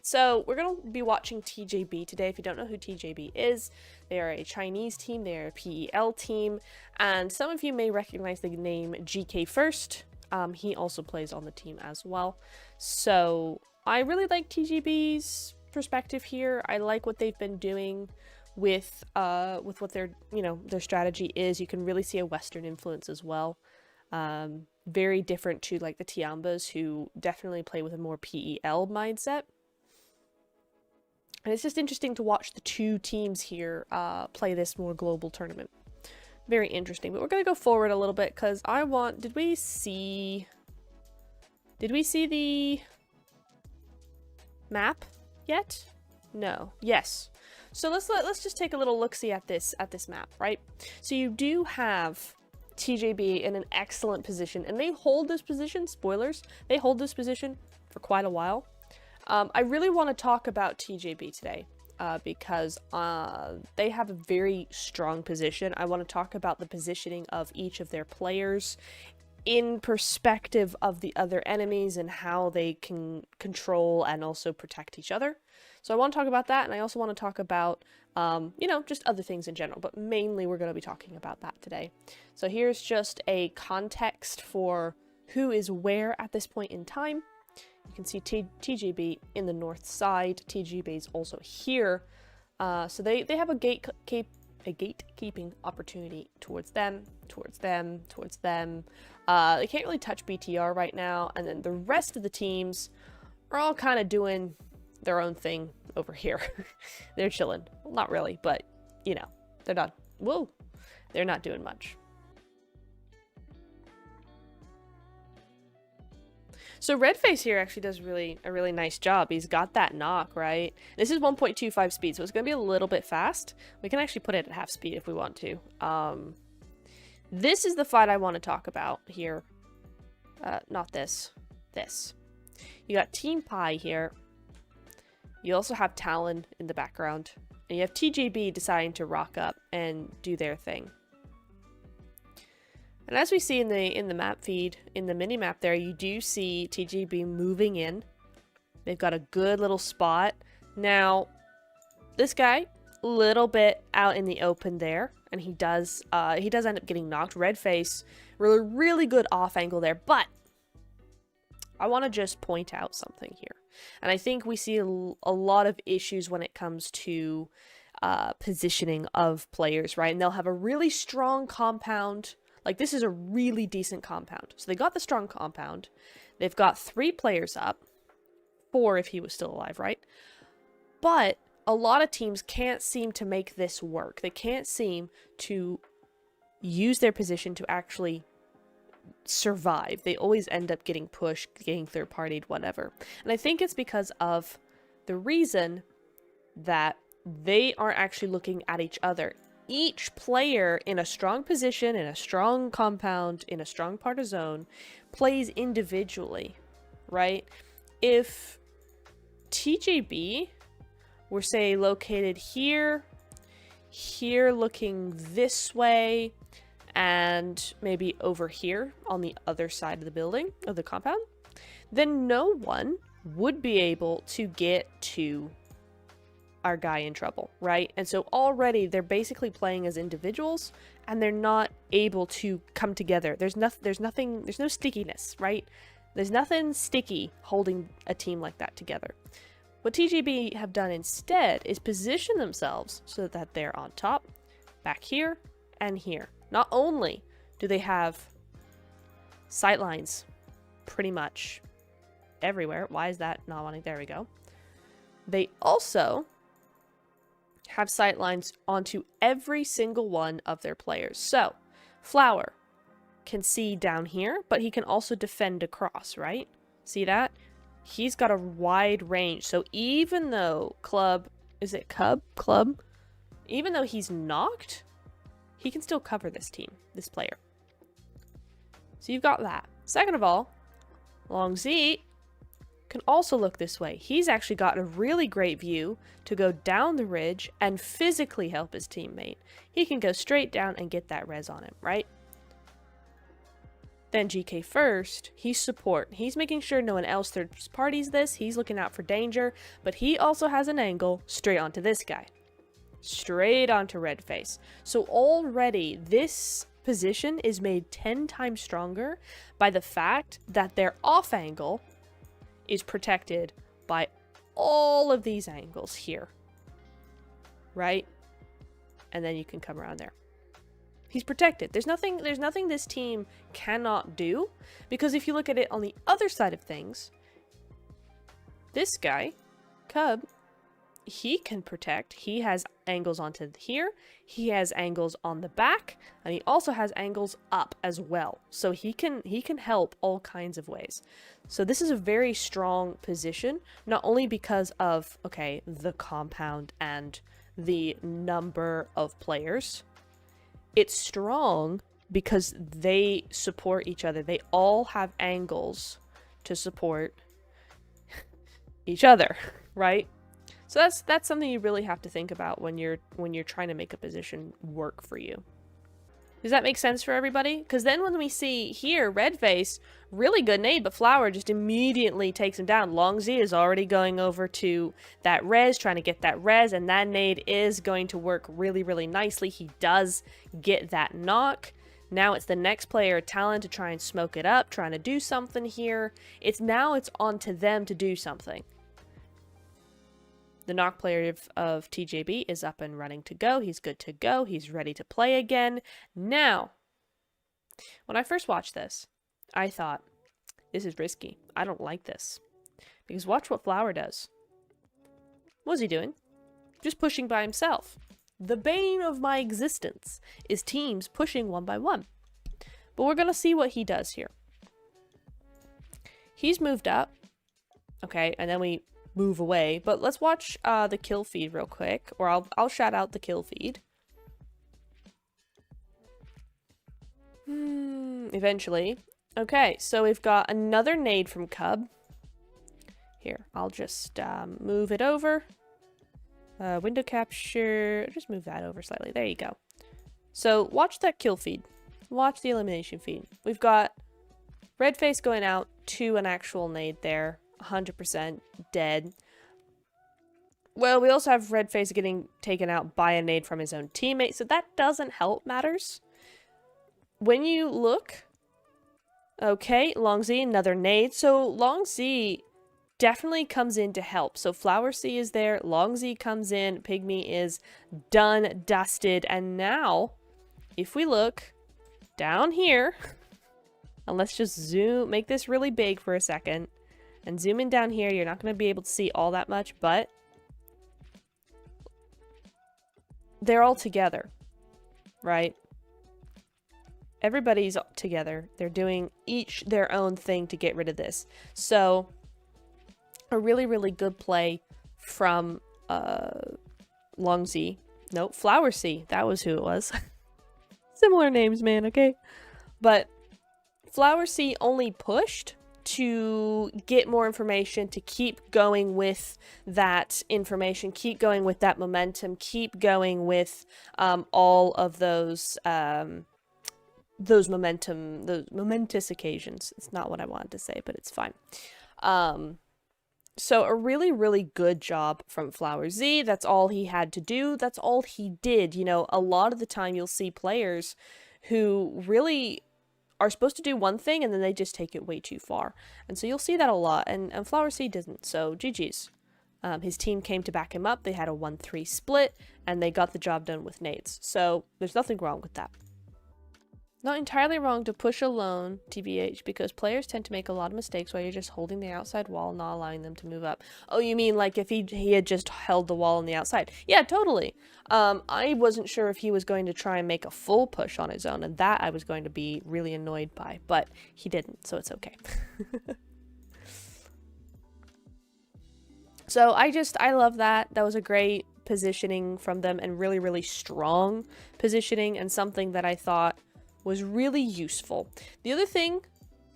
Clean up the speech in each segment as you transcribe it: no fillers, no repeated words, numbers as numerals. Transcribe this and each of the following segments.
so we're going to be watching TJB today. If you don't know who TJB is, they are a Chinese team, they are a PEL team, and some of you may recognize the name GK First. He also plays on the team as well. So I really like TJB's perspective here. I like what they've been doing with what their their strategy is. You can really see a Western influence as well. Very different to like the Tiambas, who definitely play with a more PEL mindset. And it's just interesting to watch the two teams here play this more global tournament. Very interesting. But we're going to go forward a little bit because I want... Did we see the map yet? No. Yes. So let's just take a little look-see at this map, right? So you do have TJB in an excellent position, and they hold this position, spoilers, they hold this position for quite a while. I really want to talk about TJB today because they have a very strong position. I want to talk about the positioning of each of their players in perspective of the other enemies and how they can control and also protect each other. So I want to talk about that, and I also want to talk about, just other things in general, but mainly we're going to be talking about that today. So here's just a context for who is where at this point in time. You can see TJB in the north side. TJB is also here. So they have a gatekeeping opportunity towards them. They can't really touch BTR right now, and then the rest of the teams are all kind of doing their own thing over here. They're chilling. Well, not really, but they're not. Whoa, they're not doing much. So Redface here actually does a really nice job. He's got that knock, right? This is 1.25 speed, so it's going to be a little bit fast. We can actually put it at half speed if we want to. This is the fight I want to talk about here. Not this. This. You got Team Pi here. You also have Talon in the background. And you have TJB deciding to rock up and do their thing. And as we see in the map feed, in the mini-map there, you do see TJB moving in. They've got a good little spot. Now, this guy, a little bit out in the open there, and he does end up getting knocked. Redface, really good off angle there, but I want to just point out something here. And I think we see a lot of issues when it comes to positioning of players, right? And they'll have a really strong compound. Like, this is a really decent compound. So they got the strong compound. They've got 3 players up. 4 if he was still alive, right? But a lot of teams can't seem to make this work. They can't seem to use their position to actually survive. They always end up getting pushed, getting third-partied, whatever. And I think it's because of the reason that they aren't actually looking at each other. Each player in a strong position, in a strong compound, in a strong part of zone, plays individually, right? If TJB were, say, located here, looking this way, and maybe over here on the other side of the building, of the compound, then no one would be able to get to our guy in trouble, right? And so already they're basically playing as individuals, and they're not able to come together. There's no stickiness, right? There's nothing sticky holding a team like that together. What TJB have done instead is position themselves so that they're on top, back here, and here. Not only do they have sightlines pretty much everywhere. Why is that not wanting? There we go. They also have sightlines onto every single one of their players. So, Flower can see down here, but he can also defend across, right? See that? He's got a wide range. So even though Club, is it Club? Even though he's knocked, he can still cover this team, this player. So you've got that. Second of all, Long Z can also look this way. He's actually got a really great view to go down the ridge and physically help his teammate. He can go straight down and get that res on him, right? Then GK first, he's support. He's making sure no one else third parties this. He's looking out for danger, but he also has an angle straight onto this guy. Straight onto red face. So already this position is made 10 times stronger by the fact that their off angle is protected by all of these angles here. Right? And then you can come around there. He's protected. There's nothing this team cannot do, because if you look at it on the other side of things, this guy, Cub, he can protect. He has angles onto here. He has angles on the back, and he also has angles up as well. So he can help all kinds of ways. So this is a very strong position, not only because of, okay, the compound and the number of players. It's strong because they support each other. They all have angles to support each other, right? So that's something you really have to think about when you're trying to make a position work for you. Does that make sense for everybody? Because then when we see here, red face, really good nade, but Flower just immediately takes him down. Long Z is already going over to that res, trying to get that res, and that nade is going to work really, really nicely. He does get that knock. Now it's the next player, Talon, to try and smoke it up, trying to do something here. It's on to them to do something. The knock player of TJB is up and running to go. He's good to go. He's ready to play again. Now, when I first watched this, I thought, this is risky. I don't like this. Because watch what Flower does. What was he doing? Just pushing by himself. The bane of my existence is teams pushing one by one. But we're going to see what he does here. He's moved up. Okay, and then we move away, but let's watch the kill feed real quick, or I'll shout out the kill feed. Eventually. Okay, so we've got another nade from Cub. Here, I'll just move it over. Window capture, just move that over slightly. There you go. So watch that kill feed. Watch the elimination feed. We've got red face going out to an actual nade there. 100% dead. Well, we also have red face getting taken out by a nade from his own teammate, so that doesn't help matters. When you look, okay, Long Z, another nade. So Long Z definitely comes in to help. So Flower C is there, Long Z comes in, Pygmy is done, dusted, and now, if we look down here, and let's just zoom, make this really big for a second, and zoom in down here. You're not going to be able to see all that much, but they're all together, right? Everybody's together. They're doing each their own thing to get rid of this. So, a really, really good play from Long Z. No, Flower C. That was who it was. Similar names, man, okay? But Flower C only pushed to get more information, to keep going with that information, keep going with that momentum, keep going with all of those momentous occasions. It's not what I wanted to say, but it's fine. So a really, really good job from Flower Z. That's all he had to do. That's all he did. You know, a lot of the time you'll see players who really are supposed to do one thing and then they just take it way too far. And so you'll see that a lot, and Flower C didn't, so GG's. His team came to back him up. They had a 1-3 split, and they got the job done with nades. So there's nothing wrong with that. Not entirely wrong to push alone, TBH, because players tend to make a lot of mistakes while you're just holding the outside wall, not allowing them to move up. Oh, you mean like if he had just held the wall on the outside? Yeah, totally. I wasn't sure if he was going to try and make a full push on his own, and that I was going to be really annoyed by, but he didn't, so it's okay. So I love that. That was a great positioning from them, and really, really strong positioning, and something that I thought was really useful. The other thing,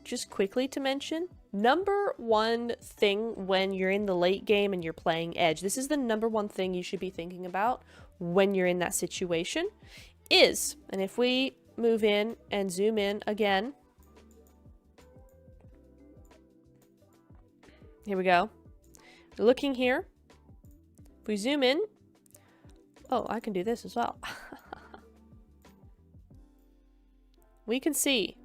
just quickly to mention, number one thing when you're in the late game and you're playing Edge, this is the number one thing you should be thinking about when you're in that situation, is, and if we move in and zoom in again, Here we go. Looking here. If we zoom in. Oh, I can do this as well. We can see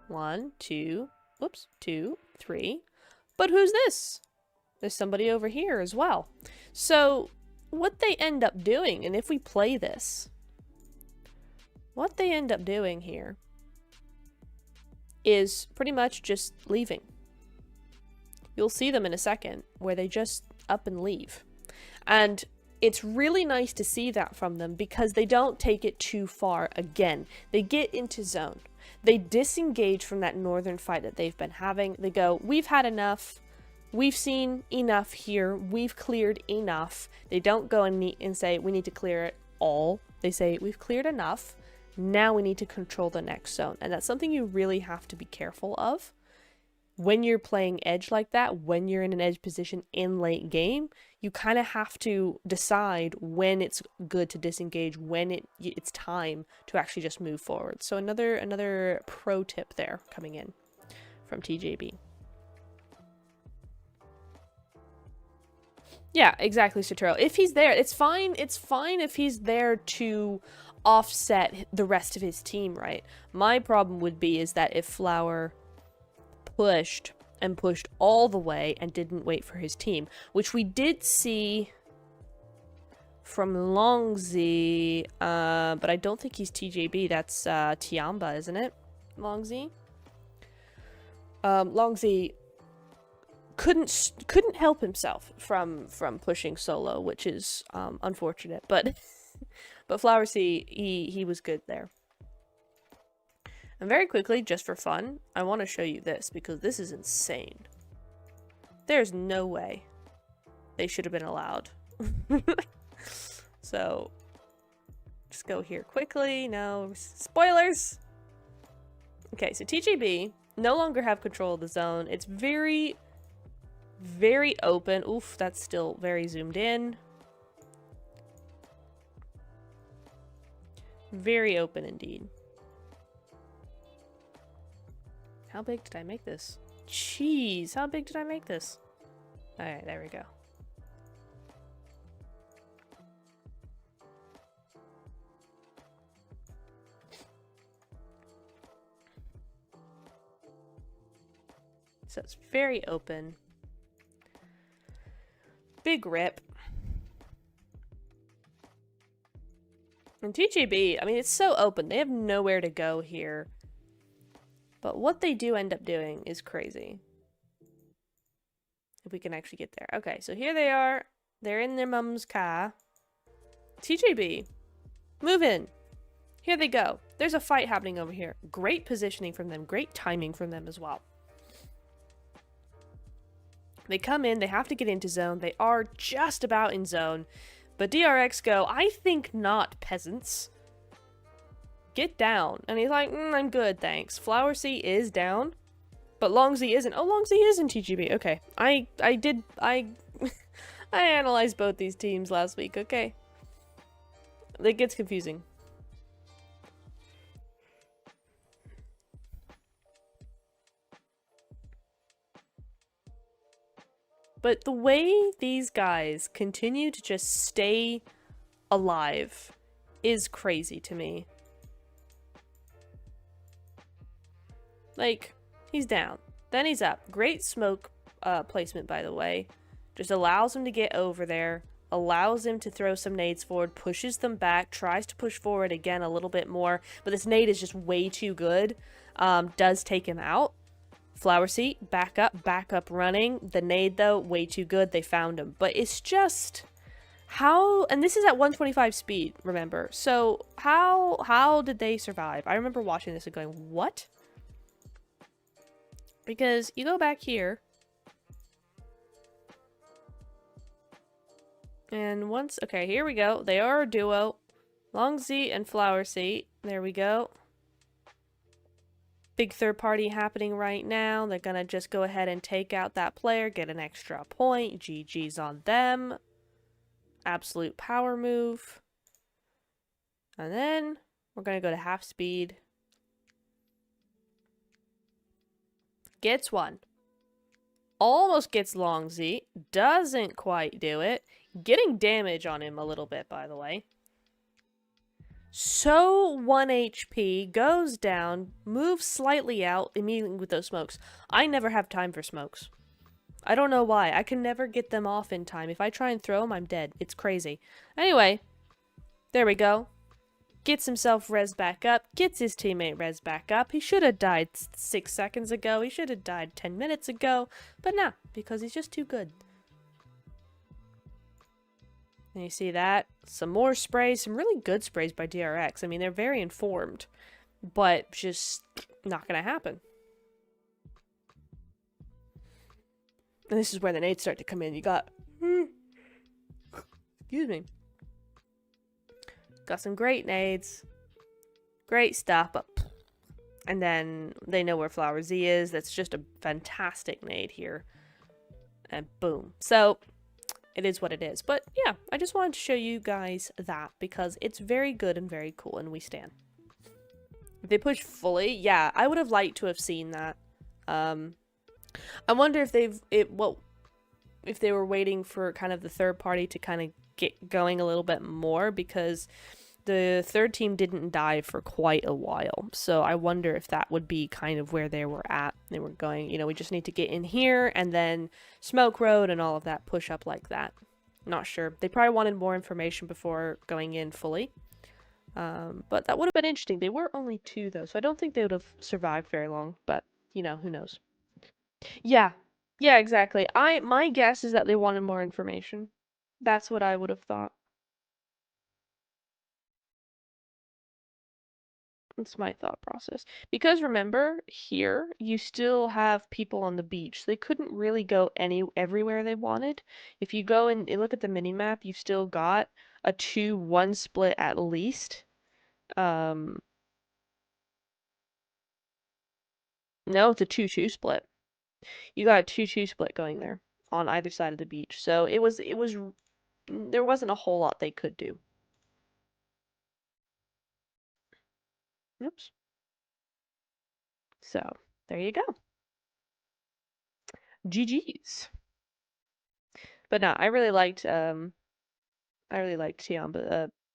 1, 2, whoops, 2, 3. But who's this? There's somebody over here as well. So what they end up doing, and if we play this, what they end up doing here is pretty much just leaving. You'll see them in a second where they just up and leave. And it's really nice to see that from them because they don't take it too far again. They get into zone. They disengage from that northern fight that they've been having. They go, we've had enough. We've seen enough here. We've cleared enough. They don't go and say, we need to clear it all. They say, we've cleared enough. Now we need to control the next zone. And that's something you really have to be careful of. When you're playing edge like that, when you're in an edge position in late game, you kind of have to decide when it's good to disengage, when it's time to actually just move forward. So another pro tip there coming in from TJB. Yeah, exactly, Sotero. If he's there, it's fine. It's fine if he's there to offset the rest of his team, right? My problem would be is that if Flower pushed all the way and didn't wait for his team, which we did see from Longzi, but I don't think he's TJB. That's Tiamba, isn't it? Longzi. Longzi couldn't help himself from pushing solo, which is unfortunate. But Flower C, he was good there. And very quickly, just for fun, I want to show you this because this is insane. There's no way they should have been allowed. So, just go here quickly. No spoilers. Okay, so TGB no longer have control of the zone. It's very, very open. Oof, that's still very zoomed in. Very open indeed. How big did I make this? Jeez, how big did I make this? Alright, there we go. So it's very open. Big rip. And TGB, I mean, it's so open. They have nowhere to go here. But what they do end up doing is crazy. If we can actually get there. Okay, so here they are. They're in their mum's car. TJB, move in. Here they go. There's a fight happening over here. Great positioning from them. Great timing from them as well. They come in. They have to get into zone. They are just about in zone. But DRX go, I think not, peasants. Get down. And he's like, I'm good, thanks. Flower C is down, but Longzi isn't. Oh, Longzi is in TGB. Okay. I analyzed both these teams last week, okay? It gets confusing. But the way these guys continue to just stay alive is crazy to me. Like, he's down. Then he's up. Great smoke placement, by the way. Just allows him to get over there. Allows him to throw some nades forward. Pushes them back. Tries to push forward again a little bit more. But this nade is just way too good. Does take him out. Flower seat. Back up running. The nade, though, way too good. They found him. But it's just... how... and this is at 125 speed, remember. So, how did they survive? I remember watching this and going, what? Because you go back here, and once, okay, here we go. They are a duo. Longzi and Flower C. There we go. Big third party happening right now. They're gonna just go ahead and take out that player, get an extra point. GG's on them. Absolute power move. And then we're gonna go to half speed. Gets one. Almost gets long Z. Doesn't quite do it. Getting damage on him a little bit, by the way. So 1 HP, goes down, moves slightly out immediately with those smokes. I never have time for smokes. I don't know why. I can never get them off in time. If I try and throw them, I'm dead. It's crazy. Anyway, there we go. Gets himself res back up, gets his teammate res back up. He should have died 6 seconds ago. He should have died 10 minutes ago. But nah, because he's just too good. And you see that? Some more sprays, some really good sprays by DRX. I mean, they're very informed, but just not gonna happen. And this is where the nades start to come in. You got, excuse me. Got some great nades. Great stuff, but and then they know where Flower Z is. That's just a fantastic nade here. And boom. So it is what it is. But yeah, I just wanted to show you guys that because it's very good and very cool, and we stand. If they push fully, yeah, I would have liked to have seen that. I wonder if if they were waiting for kind of the third party to kind of get going a little bit more, because the third team didn't dive for quite a while. So I wonder if that would be kind of where they were at. They were going, you know, we just need to get in here and then smoke road and all of that, push up like that. Not sure. They probably wanted more information before going in fully. But that would have been interesting. They were only 2 though, so I don't think they would have survived very long, but you know, who knows. Yeah. Yeah, exactly. My guess is that they wanted more information. That's what I would have thought. That's my thought process. Because remember, here you still have people on the beach. They couldn't really go everywhere they wanted. If you go and look at the mini map, you've still got a 2-1 split at least. No, it's a 2-2 split. You got a 2-2 split going there on either side of the beach. So there wasn't a whole lot they could do. Oops. So, there you go. GG's. But no, I really liked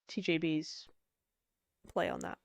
TJB's play on that.